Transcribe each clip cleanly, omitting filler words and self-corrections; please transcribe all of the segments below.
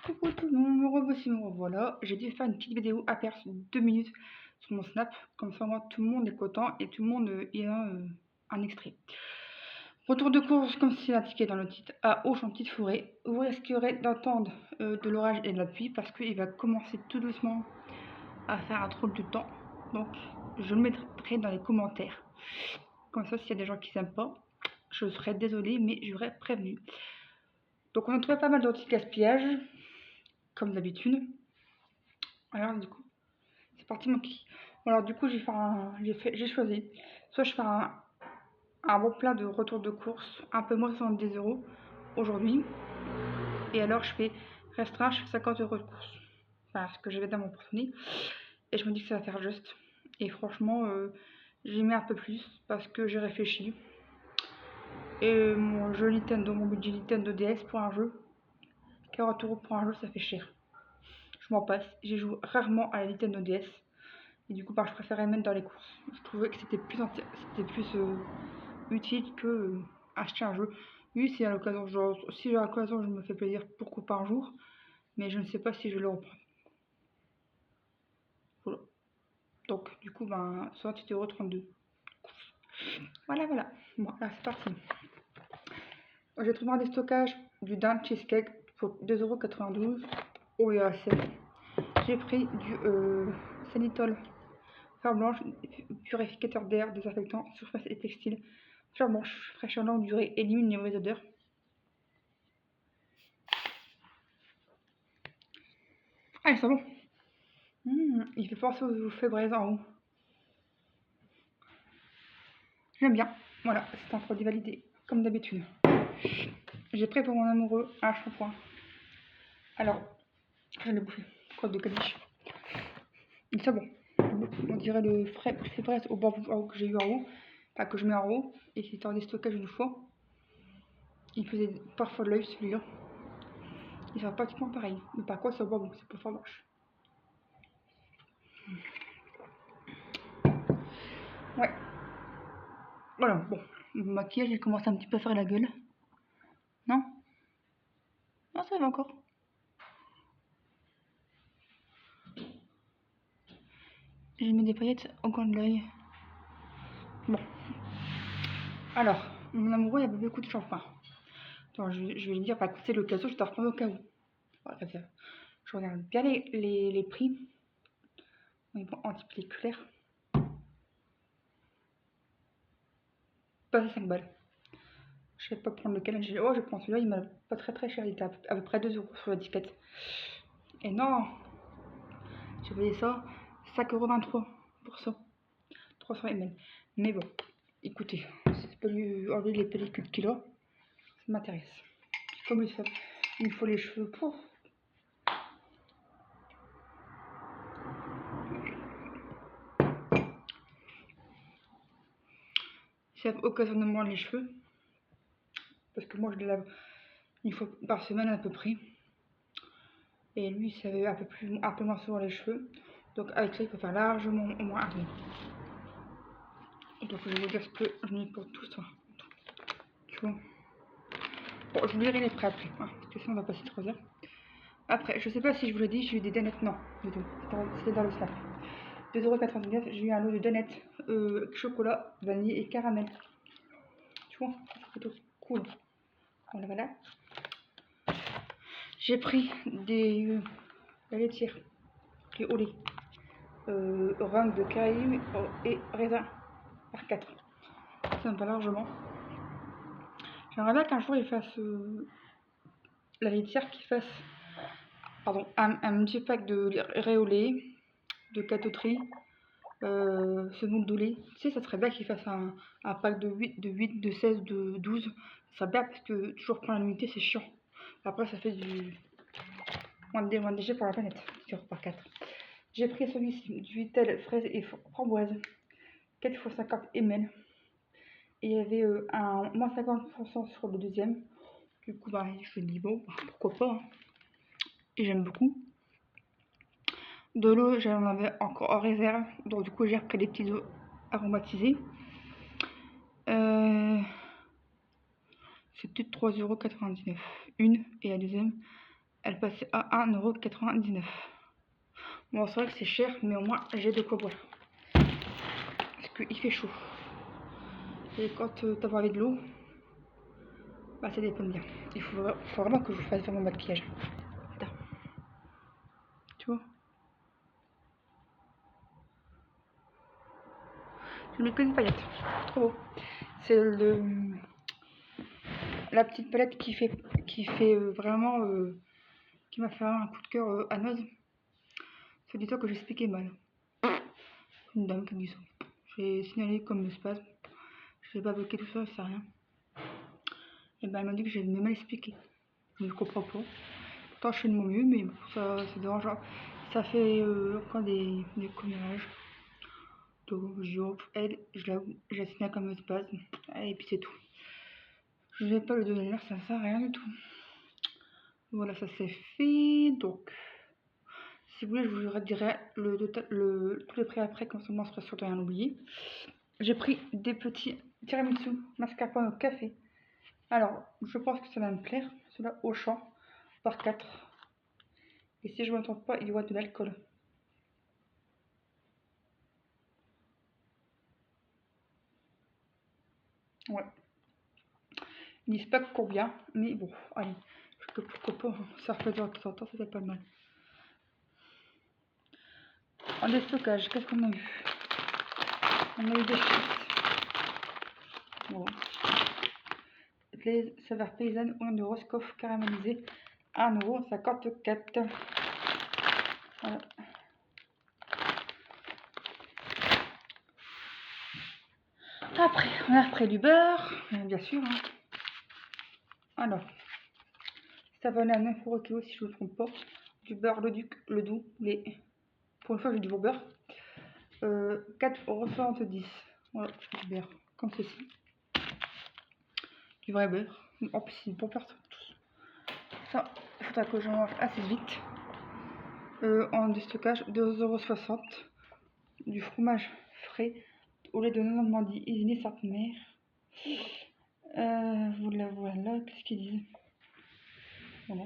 Coucou tout le monde, me revoici, me revoilà. J'ai dû faire une petite vidéo à faire sur 2 minutes sur mon Snap. Comme ça, moi, tout le monde est content et tout le monde il a un extrait. Retour de course, comme c'est indiqué dans le titre, à Auch en petite forêt. Vous risquerez d'entendre de l'orage et de la pluie parce qu'il va commencer tout doucement à faire un drôle de temps. Donc, je le mettrai dans les commentaires. Comme ça, s'il y a des gens qui s'aiment pas, je serais désolée, mais j'aurais prévenu. Donc, on a trouvé pas mal d'anti-gaspillage, comme d'habitude. Alors, du coup, c'est parti mon kiki. Alors, du coup, j'ai choisi. Soit je fais un bon plat de retour de course, un peu moins 70 € aujourd'hui. Et alors, je fais restreint, je fais 50 € de course. Enfin, ce que j'avais dans mon porte-monnaie. Et je me dis que ça va faire juste. Et franchement, j'ai mis un peu plus parce que j'ai réfléchi. Et mon jeu Nintendo, mon budget Nintendo DS pour un jeu, 40 € pour un jeu, ça fait cher. Je m'en passe. J'ai joué rarement à la Nintendo DS. Et du coup, je préférais mettre dans les courses. Je trouvais que c'était plus utile que acheter un jeu. Oui, si à l'occasion, si à l'occasion je me fais plaisir, pourquoi pas un jour. Mais je ne sais pas si je vais le reprendre. Voilà. Donc, du coup, 68,32 €. Voilà. Bon, là, c'est parti. J'ai trouvé un déstockage du Dan Cheesecake pour 2,92 € au EAC. J'ai pris du Sanitol Fleur blanche, purificateur d'air, désinfectant, surface et textile. Fleur blanche, fraîcheur longue durée, élimine les mauvaises odeurs. Ah, c'est bon. Il fait penser aux feuilles braises en haut. J'aime bien. Voilà, c'est un produit validé, comme d'habitude. J'ai pris pour mon amoureux un shampoing. Alors, je l'ai bouffé. Crotte de caniche. C'est bon. On dirait le frais braise au bambou que j'ai eu en haut. Enfin, que je mets en haut. Et c'était en déstockage une fois. Il faisait parfois de l'œil celui-là. Il sera pratiquement pareil. Mais par contre, c'est au bambou, c'est pas fort moche. Ouais. Voilà, bon. Le maquillage, il commence un petit peu à faire la gueule. Non? Non, ça va encore. J'ai mis des paillettes au coin de l'œil. Bon. Alors, mon amoureux, il y avait beaucoup de shampoing. Attends, je vais lui dire, bah écoutez, l'occasion, je dois reprendre au cas où. Voilà, je regarde bien les prix. Ils vont antipelliculaire. Pas 5 balles. Je vais pas prendre lequel. J'ai dit, oh, je prends celui-là, il m'a pas très cher. Il était à peu près 2 € sur l'étiquette. Et non, j'ai payé ça 5,23 € pour ça. 300 ml. Mais bon, écoutez, si c'est pas lui enlever les pellicules qu'il a, ça m'intéresse. Comme il me faut les cheveux pour. Ça occasionnellement les cheveux. Parce que moi je les lave une fois par semaine à peu près. Et lui, ça avait un peu moins souvent les cheveux. Donc avec ça, il peut faire largement au moins un mois. Donc je vais vous dire ce que je mets pour tout ça. Tu vois. Bon, je vous lirai les prix après, hein, parce que sinon on va passer 3 heures. Après, je sais pas si je vous l'ai dit, j'ai eu des danettes, non, du tout. C'était dans le snap. 2,99 €, j'ai eu un lot de danettes chocolat, vanille et caramel. Tu vois, c'est plutôt cool. Voilà. J'ai pris la laitière qui est au lait. Rhum de Caraïbes et raisin par 4. Ça me va largement. J'aimerais bien qu'un jour il fasse la laitière qui fasse un multipack de lait au lait, de catoterie, semoule de lait. Tu sais, ça serait bien qu'il fasse un pack de 8, de 16, de 12. Ça serait bien parce que toujours prendre l'unité c'est chiant. Après ça fait du moins de déchets pour la planète, sur par 4. J'ai pris celui-ci, du Vitel fraise et framboise, 4 x 50 ml. Et il y avait un moins 50% sur le deuxième. Du coup, je me dis, bon, pourquoi pas. Hein. Et j'aime beaucoup. De l'eau, j'en avais encore en réserve. Donc, du coup, j'ai repris des petits eaux aromatisés. C'était 3,99 €. Une et la deuxième, Elle passait à 1,99 €. Bon, c'est vrai que c'est cher, mais au moins j'ai de quoi boire. Parce qu'il fait chaud. Et quand t'as pas avec de l'eau, bah ça dépend bien. Il faut vraiment que je fasse faire mon maquillage. Putain. Tu vois? Je mets plein de paillettes. Trop beau. C'est la petite palette qui fait vraiment qui m'a fait un coup de cœur à Noz. C'est du temps que j'expliquais mal. Une dame qui dit ça. J'ai signalé comme spasme. Je n'ai pas bloqué tout ça, c'est rien. Et ben elle m'a dit que j'avais mal expliqué. Je ne comprends pas. Pourtant je fais de mon mieux, mais ça c'est dérangeant. Ça fait encore des commérages. Donc elle, je la signale comme spasme. Et puis c'est tout. Je ne vais pas le donner l'air, ça ne sert à rien du tout. Voilà, ça c'est fait. Donc, si vous voulez, je vous redirai tous les prix après, comme ça, moi, je serai sûr de rien oublier. J'ai pris des petits tiramisu mascarpone au café. Alors, je pense que ça va me plaire. Cela au champ par 4. Et si je ne me trompe pas, il y aura de l'alcool. Ouais. Ils disent pas combien, mais bon, allez. Pourquoi pas, ça refait de temps en temps, ça fait pas mal. En déstockage, qu'est-ce qu'on a eu? On a eu des chips. Bon. Les saveurs paysannes ou de Roscoff caramélisé 1,54 €. Voilà. Après, on a repris du beurre, bien sûr. Hein. Alors, ça venait à 9 € kilo si je ne me trompe pas. Du beurre, le duc, le doux, pour une fois j'ai du bon beurre. 4,70 €. Voilà, du beurre, comme ceci. Du vrai beurre. En plus, c'est bon beurre. Ça, il faudra que je mange assez vite. En déstockage, 2,60 €. Du fromage frais au lait de Normandie, Isigny Centenaire. Voilà, qu'est-ce qu'ils disent? Voilà.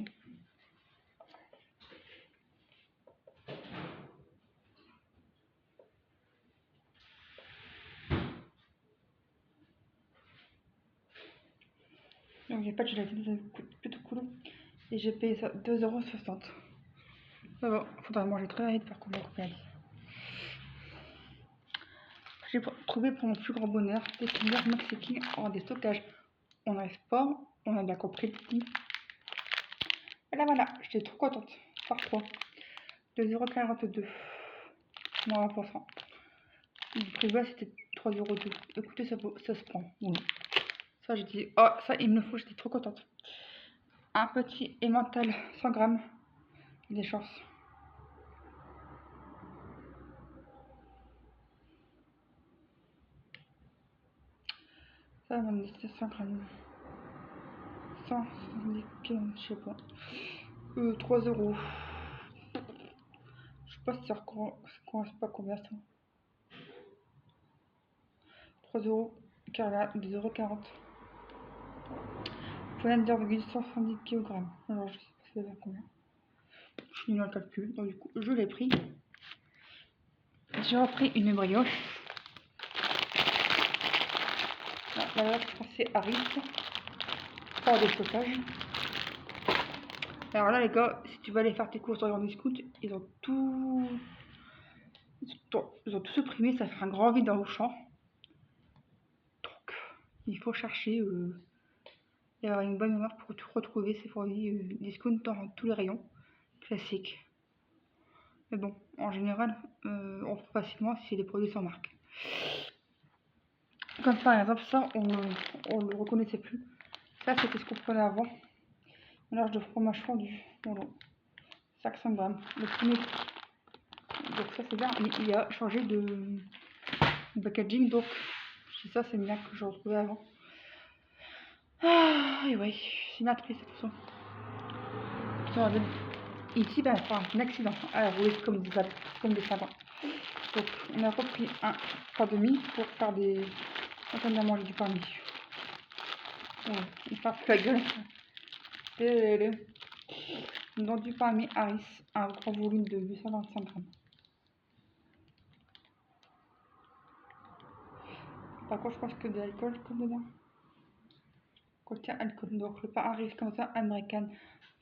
Donc j'ai pas de gélatine, ça coûte plutôt cool. Et j'ai payé ça 2,60 €. Ça va, faudra manger très vite pour qu'on me reprenne. J'ai trouvé pour mon plus grand bonheur des filières mexicaines en déstockage. On n'arrive pas, on a bien compris le petit. Et là voilà, j'étais trop contente. Par 3. 2,42 €. Moins 20%. Le prix bas c'était 3,02 €. Écoutez, ça se prend. Bon. Ça j'ai dit, oh ça il me le faut, j'étais trop contente. Un petit emmental 100 grammes. Des chances. Ça va me laisser 100 grammes. 170 kg, je sais pas. 3 €. Je sais pas si ça correspond pas combien ça. 3 €, 2,40 €. Faut dire 170 kg. Alors je sais pas si ça va combien. Je suis nulle dans le calcul, donc du coup je l'ai pris. J'ai repris une brioche. La valeur français arrive. Pas de stockage. Alors là les gars, si tu vas aller faire tes courses dans les scouts, ils ont tout supprimé, ça fait un grand vide dans le champ. Donc il faut chercher et avoir une bonne mémoire pour tout retrouver ces produits discount dans tous les rayons classiques. Mais bon, en général, on trouve facilement si c'est des produits sans marque. Comme par exemple ça, on ne le reconnaissait plus. Ça c'était ce qu'on prenait avant. Mélange de fromage fondu. Voilà. 500 grammes. Le premier. Donc ça c'est bien. Il a changé de packaging. Donc ça c'est bien que je retrouvais avant. Ah et ouais, c'est bien triste tout ça. Ici, ben, enfin, un accident. Alors, oui, comme des savants. Donc, on a repris un pain demi pour faire des. On a mangé du pain demi. Voilà, il part la gueule. Dans du pain Harris, un gros volume de 825 grammes. Par contre, je pense que de l'alcool comme dedans. Contient alcool. Donc le pain Harris comme ça, américain,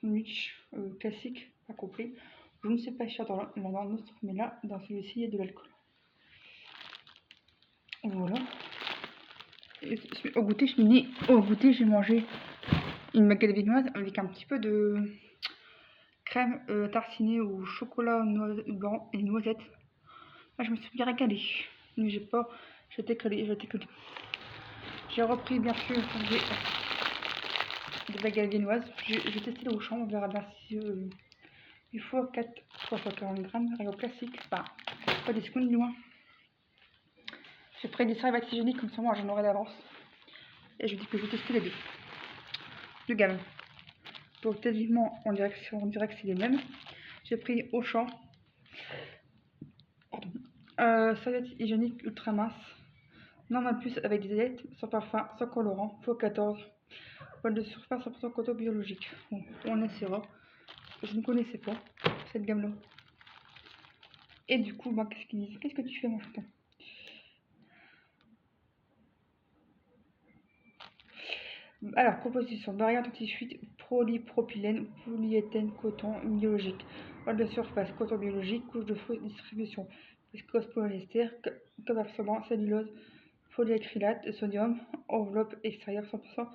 sandwich classique, pas compris. Je ne sais pas sûr dans l'autre, mais là, dans celui-ci, il y a de l'alcool. Voilà. Et au goûter, j'ai mangé une baguette viennoise avec un petit peu de crème tartinée au chocolat blanc et noisette. Là, je me suis bien régalée. Mais j'étais collée. J'ai repris bien sûr des baguettes viennoises. J'ai testé le Auchan, on verra bien si il faut 340 grammes, rayon classique, pas des secondes loin. J'ai pris des serviettes hygiéniques comme ça, moi j'en aurai d'avance. Et je dis que je vais tester les deux gammes. Donc quasiment on dirait que c'est les mêmes. J'ai pris Auchan. Serviettes hygiéniques ultra minces. Normal plus avec des ailettes, sans parfum, sans colorant, x14. Poil de surface 100% coton biologique. Bon, on essaiera. Je ne connaissais pas cette gamme-là. Et du coup, bah, qu'est-ce qu'ils disent? Qu'est-ce que tu fais, mon chaton? Alors, composition, barrière anti-fuite, polypropylène, polyéthène, coton biologique. Poil de surface, coton biologique, couche de fausse distribution, viscose polyester, comme absorbant, cellulose, polyacrylate, sodium, enveloppe extérieure 100%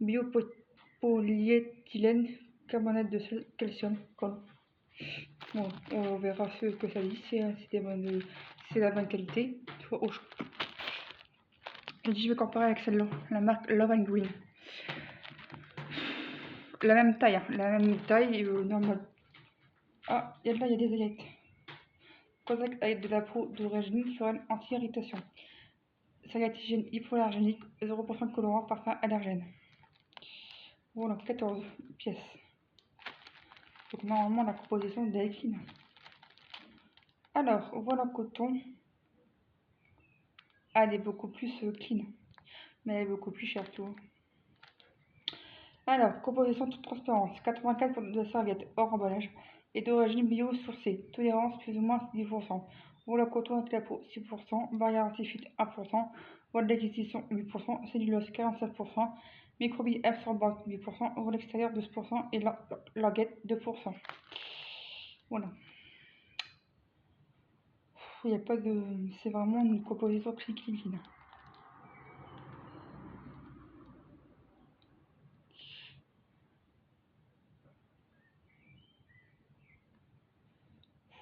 biopolyéthylène, carbonate de calcium. Bon, on verra ce que ça dit, c'est la bonne qualité. Je dis je vais comparer avec celle-là, la marque Love and Green. La même taille, normale. Ah, et là il y a des aillettes. Contact avec de la peau d'origine naturelle anti-irritation. Serviette hygiène hypoallergénique, 0% de colorant, parfum allergène. Voilà, 14 pièces. Donc normalement la composition est clean. Alors, voilà coton. Ah, elle est beaucoup plus clean. Mais elle est beaucoup plus chère, tu vois. Alors, composition toute transparence. 84 de serviettes hors emballage. Et d'origine bio-sourcée. Tolérance plus ou moins 10%. Voilà coton avec la peau 6%. Barrière anti-fuite 1%. Voile d'acquisition 8%. Cellulose 47%. Microbille absorbante 8%. Voile extérieur 12%. Et languette 2%. Voilà. Il n'y a pas de. C'est vraiment une composition clean.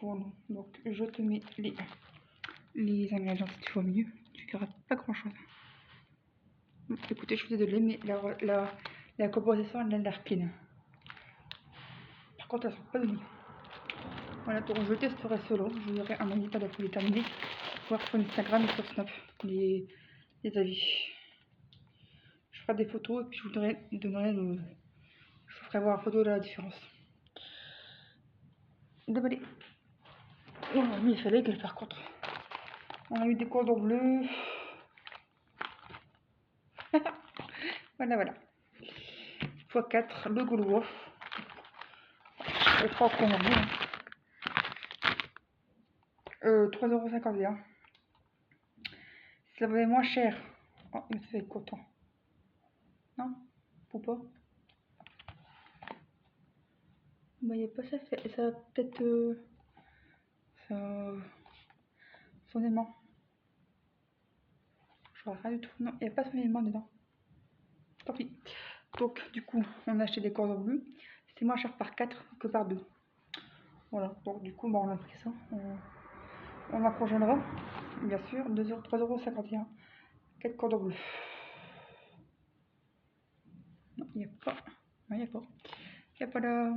Voilà. Donc, je te mets les ingrédients si tu vois mieux. Tu verras pas grand chose. Écoutez, je suis désolée, mais la composition elle a l'air clean. Par contre, elle sent pas de nous. Voilà, donc je testerai solo. Je vous aurai un avis pas d'après terminé. Voir sur Instagram et sur Snap les avis. Je ferai des photos et puis je vous donnerai je vous ferai voir la photo de la différence. Désolé. Oh, mais il fallait qu'elle par contre. On a eu des cordons bleus. Voilà. x4, le Gaulois. Je crois qu'on a mis. 3,51 €. Ça valait moins cher. Oh, mais ça fait coton. Non? Ou pas? Bah, y a pas ça. Ça va peut-être. Son aimant. Je vois rien du tout. Non, il n'y a pas son aimant dedans. Tant pis. Donc, du coup, on a acheté des cordons bleus. C'est moins cher par 4 que par 2. Voilà. Donc, du coup, bah, on a pris ça. On approvionnera, bien sûr. 3,51 €. 4 cordons bleus. Non, il n'y a pas. Non, il n'y a pas. Il n'y a pas là.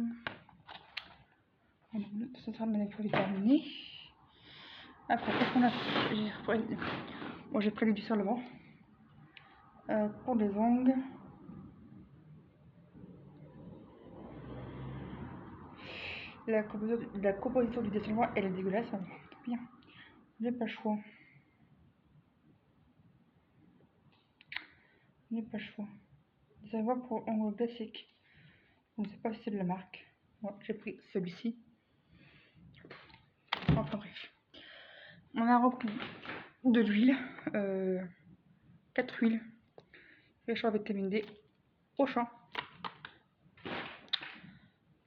Ça sera maintenant pour les terminer. Après, qu'est-ce qu'on a fait? J'ai pris du solvant. Pour les ongles. La composition du dessin elle est dégueulasse. Alors, tant pis. J'ai pas le choix. Des savoirs pour ongles classiques. Je ne sais pas si c'est de la marque. Bon, j'ai pris celui-ci. Enfin bref. On a repris de l'huile. 4 huiles. Réchaud avec vitamine D. Au champ.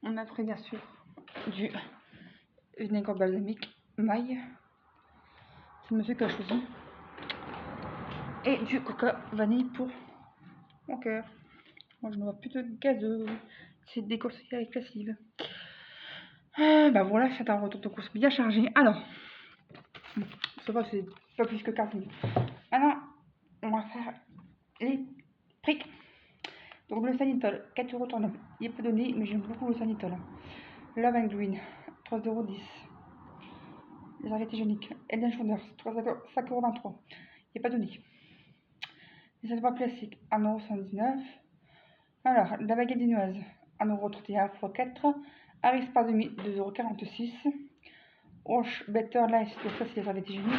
On a pris bien sûr du vinaigre balsamique maille. C'est monsieur qui a choisi. Et du coca vanille pour mon cœur. Moi je ne vois plus de gazeux. C'est déconseillé avec la cible. Bah voilà, c'est un retour de course bien chargé. Alors, ça va, c'est pas plus que 15 minutes. Maintenant, on va faire les prix. Donc le Sanitol, 4,39€. Il est peu donné, mais j'aime beaucoup le Sanitol. Love and Green, 3,10€. Les serviettes hygiéniques, Head and Shoulders, 5,23€. Il n'est pas donné. Les savons classiques, 1,79€. Alors, la baguette dinoise, 1,31€ x 4. Harris par demi, 2,46€. Wash Better Life, donc ça c'est les serviettes hygiéniques.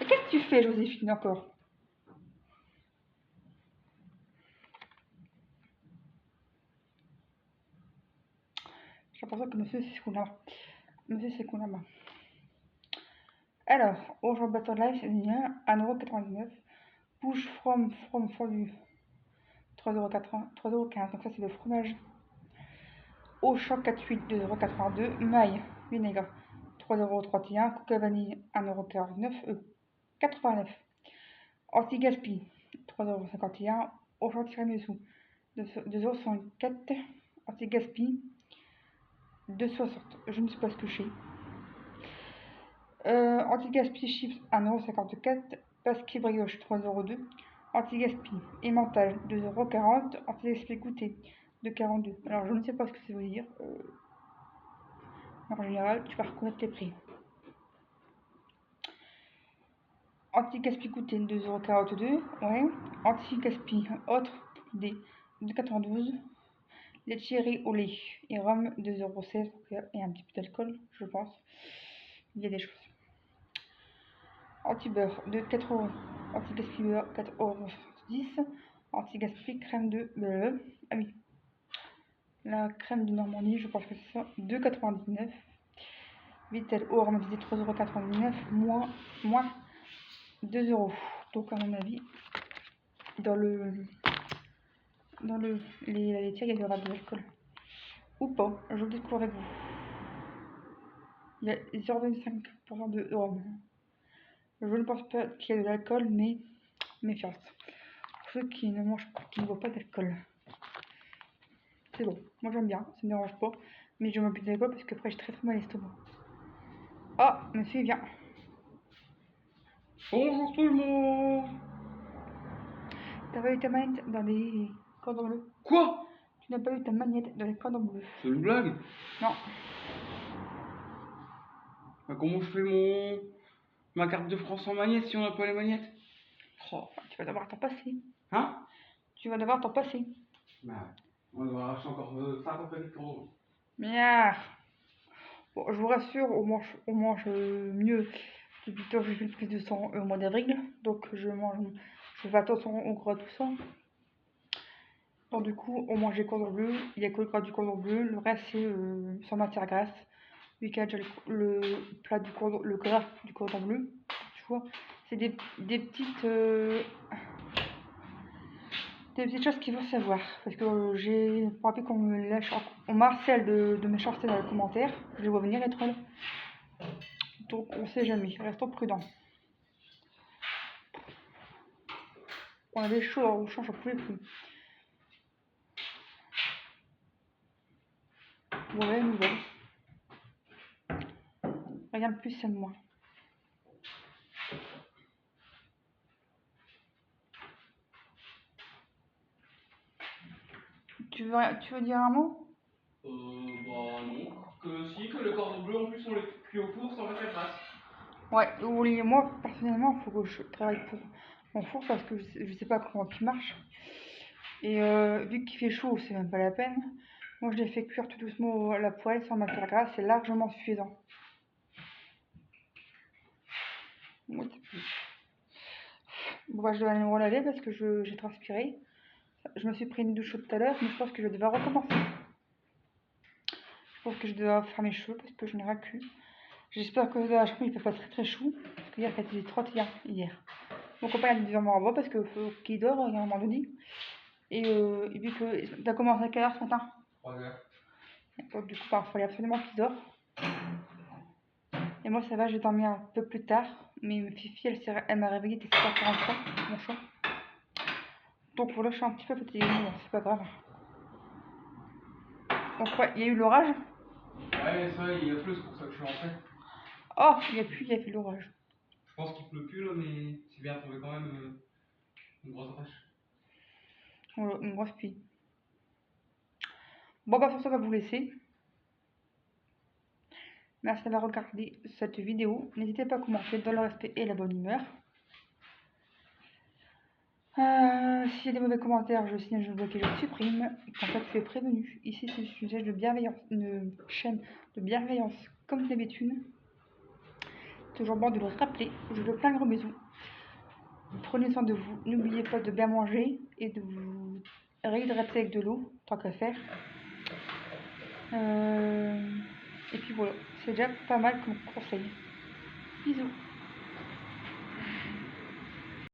Et qu'est-ce que tu fais, Joséphine, encore? J'ai l'impression que monsieur c'est ce qu'on a. Monsieur c'est qu'on a. Alors, Wash Better Life, 1,99€. Push from for du 3,15€. Donc ça c'est le fromage. Auchan 4,8, 2,82€. Maille, vinaigre, 3,31€. Coca vanille, 1,89€. Anti-gaspi, 3,51€. Auchan tiramisu, 2,64€. Anti-gaspi, 2,60€. Je ne sais pas ce que c'est. Anti-gaspi chips, 1,54€. Pasquier brioche, 3,02€. Anti-gaspi emmental, 2,40€. Anti-gaspi goûter, 2,42€. Alors je ne sais pas ce que ça veut dire. En général, tu vas reconnaître les prix. Anti-gaspi goûter, 2,42€. Ouais. Anti-gaspi autre idée, 2,92€. Laiterie au lait et rhum, 2,16€. Et un petit peu d'alcool, je pense. Il y a des choses. Anti-beurre, 4€. Anti-gaspi beurre, 4,10€. Anti-gaspi crème de... ah oui. La crème de Normandie, je pense que c'est ça, 2,99€. Vitel au ramassé 3,99€, moins 2€. Donc à mon avis, dans la laitière, il y aura de l'alcool. Ou pas, je le découvre avec vous. Il y a 0,25% de rhum. Je ne pense pas qu'il y ait de l'alcool, mais méfiance. Pour ceux qui ne mangent pas, qui ne boivent pas d'alcool. C'est bon, moi j'aime bien, ça ne me dérange pas. Mais je ne bois plus d'alcool parce que après j'ai très mal l'estomac. Ah, monsieur, viens. Bonjour tout le monde. T'as pas eu ta manette dans les cordons bleus? Quoi? Tu n'as pas eu ta manette dans les cordons bleus? C'est une blague? Non. Bah, comment je fais ma carte de France en magnète si on n'a pas les magnettes? Oh, tu vas devoir t'en passer. Hein? Tu vas devoir t'en passer. Bah, on va acheter encore 50 paquets de cordons. Merde. Bon, je vous rassure, on mange mieux depuis que j'ai fait le prise de sang au mois d'avril. Donc je fais attention au gras, tout ça. Donc du coup, on mange les cordons bleus. Il n'y a que le gras du cordon bleu. Le reste, c'est sans matière grasse. Vu qu'il y a déjà le plat du cordon, le gras du cordon bleu. Tu vois, c'est des petites... des petites choses qu'il faut savoir. Parce que j'ai pas envie qu'on me lâche, on m'harcèle de me shorter dans les commentaires. Je les vois venir les trolls. Donc on sait jamais, restons prudents. On avait chaud au champ, j'en pouvais plus. Ouais, nouvelle. Rien de plus, c'est de moi. Tu veux dire un mot? Bah non. Que le cordon bleu en plus on les cuit au four sans matière grasse. Ouais, oui, moi personnellement, il faut que je travaille pour mon four parce que je sais pas comment il marche. Et vu qu'il fait chaud, c'est même pas la peine. Moi, je l'ai fait cuire tout doucement à la poêle sans matière grasse, c'est largement suffisant. Bon, bah, je dois aller me relaver parce que j'ai transpiré. Je me suis pris une douche chaude tout à l'heure, mais je pense que je vais devoir recommencer. Je pense que je dois faire mes cheveux parce que je n'ai ras le cul. J'espère que dans la chambre il fait pas très chaud. Parce qu'il y a fait des 31 hier. Mon copain a dû dormir en bas parce qu'il faut qu'il dort, il y a un moment donné. Et vu que t'as commencé à quelle heure ce matin? 3 heures. Donc du coup, il fallait absolument qu'il dort. Et moi ça va, j'ai dormi un peu plus tard. Mais ma Fifi, elle m'a réveillée dès 7h43, mon chat. Donc voilà, je suis un petit peu fatiguée, mais bon, c'est pas grave. Donc ouais, il y a eu l'orage. Ouais, ça, il a plu, c'est pour ça que je suis rentré. Oh, il n'y a plus, il y a eu l'orage. Je pense qu'il pleut plus là, mais c'est bien trouvé quand même une grosse brèche. Voilà, une grosse pluie. Bon bah sur ça, on va vous laisser. Merci d'avoir regardé cette vidéo. N'hésitez pas à commenter dans le respect et la bonne humeur. S'il y a des mauvais commentaires, je signale, je bloque et je supprime. En fait, tu es prévenu. Ici, c'est un sujet de bienveillance, une chaîne de bienveillance comme d'habitude. Toujours bon de le rappeler. Je veux plein de gros bisous. Prenez soin de vous. N'oubliez pas de bien manger et de vous réhydrater avec de l'eau, tant qu'à faire. Et puis voilà, c'est déjà pas mal comme conseil. Bisous.